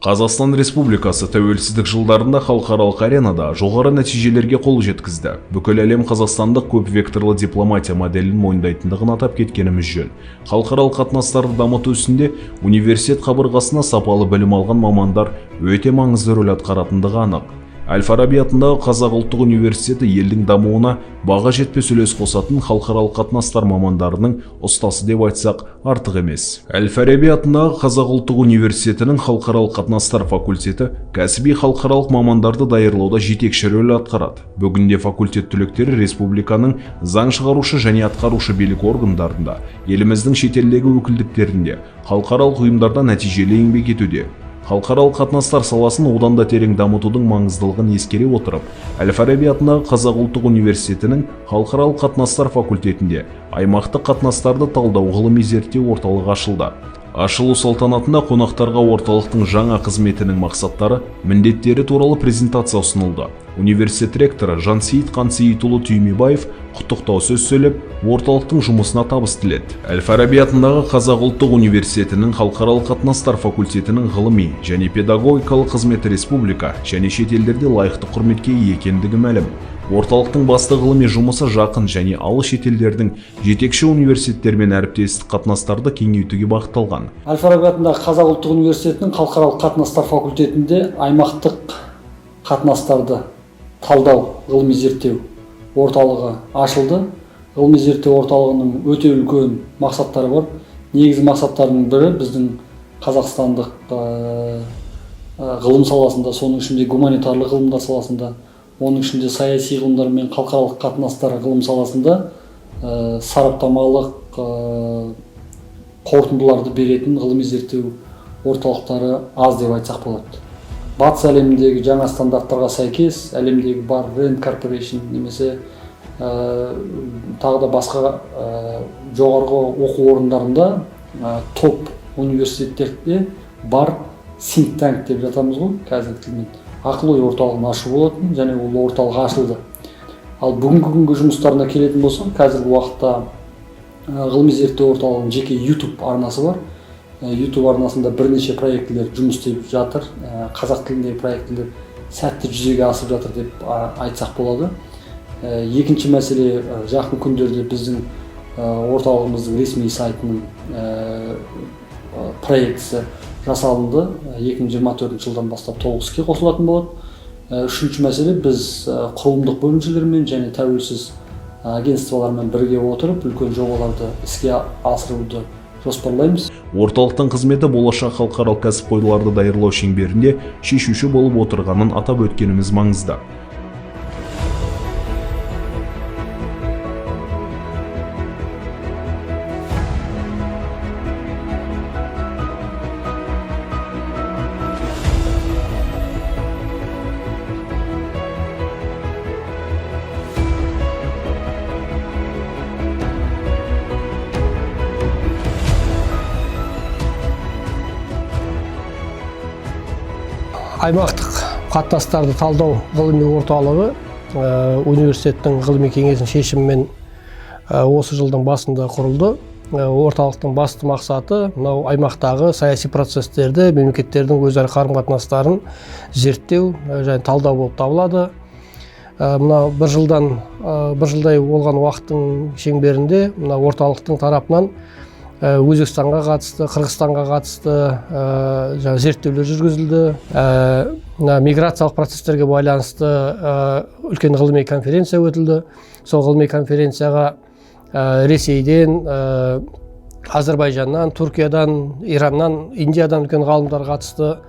Қазақстан Республикасы тәуелсіздік жылдарында халықаралық аренада жоғары нәтижелерге қол жеткізді. Бүкіл әлем қазақстандық көп векторлы дипломатия моделін мойындайтындығын атап кеткеніміз жөн. Халықаралық қатынастарды дамыту ісінде университет қабырғасына сапалы білім алған мамандар өте маңызды рөл атқаратындығы анық. Әл-Фараби атындағы Қазақ ұлттық университеті елдің дамуына баға жетпес үлес қосатын халықаралық қатынастар мамандарының ұстасы деп айтсақ артық емес. Әл-Фараби атындағы Қазақ ұлттық университетінің халықаралық қатынастар факультеті кәсіби халықаралық мамандарды даярлауда жетекші рөл атқарады. Бүгінде факультет түлектері республиканың заң шығарушы және атқарушы билік органдарында, еліміздің шетелдегі өкілдіктерінде, халықаралық ұйымдарда нәтижелі еңбек етуде. Халықаралық қатынастар саласын одан да терең дамытудың маңыздылығын ескере отырып, Әл-Фараби атындағы Қазақ ұлттық университетінің халықаралық қатынастар факультетінде аймақтық қатынастарды талдау ғылыми зерттеу орталығы ашылды. Ашылу салтанатында қонақтарға орталықтың жаңа қызметінің мақсаттары, міндеттері туралы презентация ұсынылды. Университет ректоры Жансейіт Қансейітұлы Түймебаев құттықтау сөз сөйлеп, орталықтың жұмысына табыс тіледі. Әл-Фараби атындағы Қазақ ұлттық университетінің халықаралық қатынастар факультетінің ғылыми және педагогикалық қызметі республика және шетелдерде лайықты құрметке ие екендігі мәлім. Орталықтың басты ғылыми жұмысы жақын және алыс шетелдердің жетекші университеттермен әріптестік қатынастарды кеңейтуге бағытталған. Әл-Фараби атындағы Қазақ ұлттық университетінің халықаралық қатынастар факультетінде аймақтық қатынастарды талдау ғылыми зерттеу орталығы ашылды. Ғылыми зерттеу орталығының өте үлкен мақсаттары бар. Негізгі мақсаттарының бірі біздің қазақстандық ғылым саласында, соның ішінде гуманитарлық ғылымдар саласында, оның ішінде саяси ғылымдар мен халықаралық қатынастар ғылым саласында сараптамалық қорытындыларды беретін ғылыми зерттеу орталықтары аз деп айтсақ болады. Батыс әлеміндегі жаңа стандарттарға сәйкес, әлемдегі бар Rand Corporation немесе тағы да басқа жоғарғы оқу орындарында топ университеттерде бар think tank деп жатамыз ғой қазіргі тілмен. Ақыл ой орталығын ашу болатын және ол орталық ашылды. Ал бүгінгі күнгі жұмыстарына келетін болсақ, қазіргі уақытта ғылыми зерттеу орталығының жеке YouTube арнасы бар. YouTube арнасында бірнеше проектілер жұмыс істеп жатыр. Қазақ тіліндегі проектілер сәтті жүзеге асып жатыр деп айтсақ болады. Екінші мәселе, жақын күндерде біздің орталығымыздың ресми сайтының проектісі жасалынды. 2024 жылдан бастап толық іске қосылатын болады. Үшінші мәселе, біз құрылымдық бөлімшелермен және тәуелсіз агентстволармен бірге отырып, үлкен жобаларды іске асыруды жоспарлаймыз. Орталықтың қызметі болашақ халықаралық кәсіпқойларды даярлау шеңберінде шешуші болып отырғанын атап өткеніміз маңызды. Аймақтық қатынастарды талдау ғылыми орталығы университеттің ғылыми кеңесінің шешімімен осы жылдың басында құрылды. Орталықтың басты мақсаты мынау аймақтағы саяси процестерді, мемлекеттердің өзара қарым-қатынастарын зерттеу және талдау болып табылады. Мына бір жылдай болған уақыттың шеңберінде мына орталықтың тарапынан Өзбекстанға қатысты, Қырғызстанға қатысты зерттеулер жүргізілді. Миграциялық процестерге байланысты үлкен ғылыми конференция өтілді. Сол ғылыми конференцияға Ресейден, Әзербайжаннан, Түркиядан, Ираннан, Индиядан үлкен ғалымдар қатысты.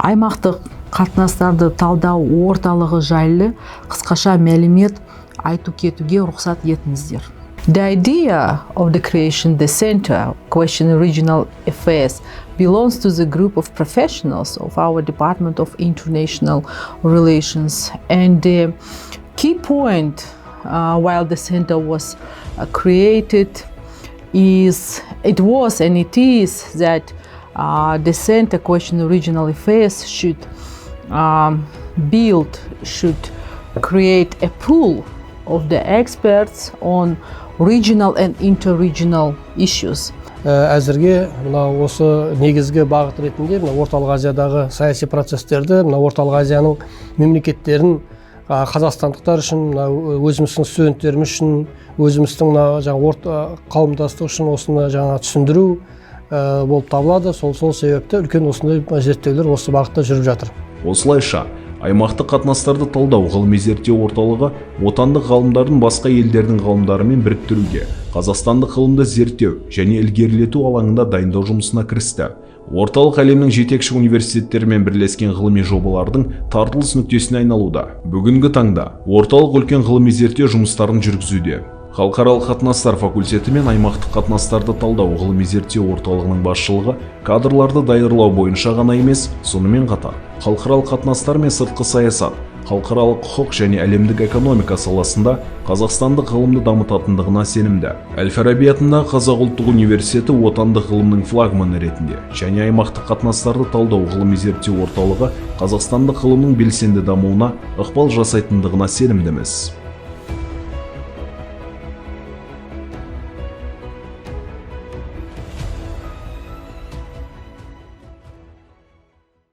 Аймақтық қатынастарды талдау орталығы жайлы қысқаша мәлімет айту кетуге рұқсат етіңіздер. The idea of the creation the Center Questioning Regional Affairs belongs to the group of professionals of our Department of International Relations. And the key point while the center was created is it is that the Center Questioning Regional Affairs should create a pool of the experts on regional and interregional issues. әзірге мына осы негізгі бағыт ретінде мына Орталық Азиядағы саяси процестерді, мына Орталық Азияның мемлекеттерін қазақстандықтар үшін, мына өзіміздің студенттеріміз үшін, өзіміздің мына жаңа қауымдастық үшін осыны жаңа түсіндіру болып табылады. Сол себепті үлкен осындай зерттеулер осы бағытта жүріп жатыр. Осылайша аймақтық қатынастарды талдау ғылыми зерттеу орталығы отандық ғалымдардың басқа елдердің ғалымдарымен біріктіруге, қазақстандық ғылымды зерттеу және ілгерілету алаңында дайындау жұмысына кірісті. Орталық әлемнің жетекші университеттерімен бірлескен ғылыми жобалардың тартылыс нүктесіне айналуда. Бүгінгі таңда орталық үлкен ғылыми зерттеу жұмыстарын жүргізуде. Халықаралық қатынастар факультеті мен аймақтық қатынастарды талдау ғылыми зерттеу орталығының басшылығы кадрларды даярлау бойынша ғана емес, сонымен қатар халықаралық қатынастар мен сыртқы саясат, халықаралық құқық және әлемдік экономика саласында қазақстандық ғылымды дамытатындығына сенімді. Әл-Фараби атындағы Қазақ ұлттық университеті отандық ғылымның флагманы ретінде және аймақтық қатынастарды талдау ғылыми зерттеу орталығы қазақстандық ғылымның белсенді дамуына ықпал жасайтындығына сенімдіміз.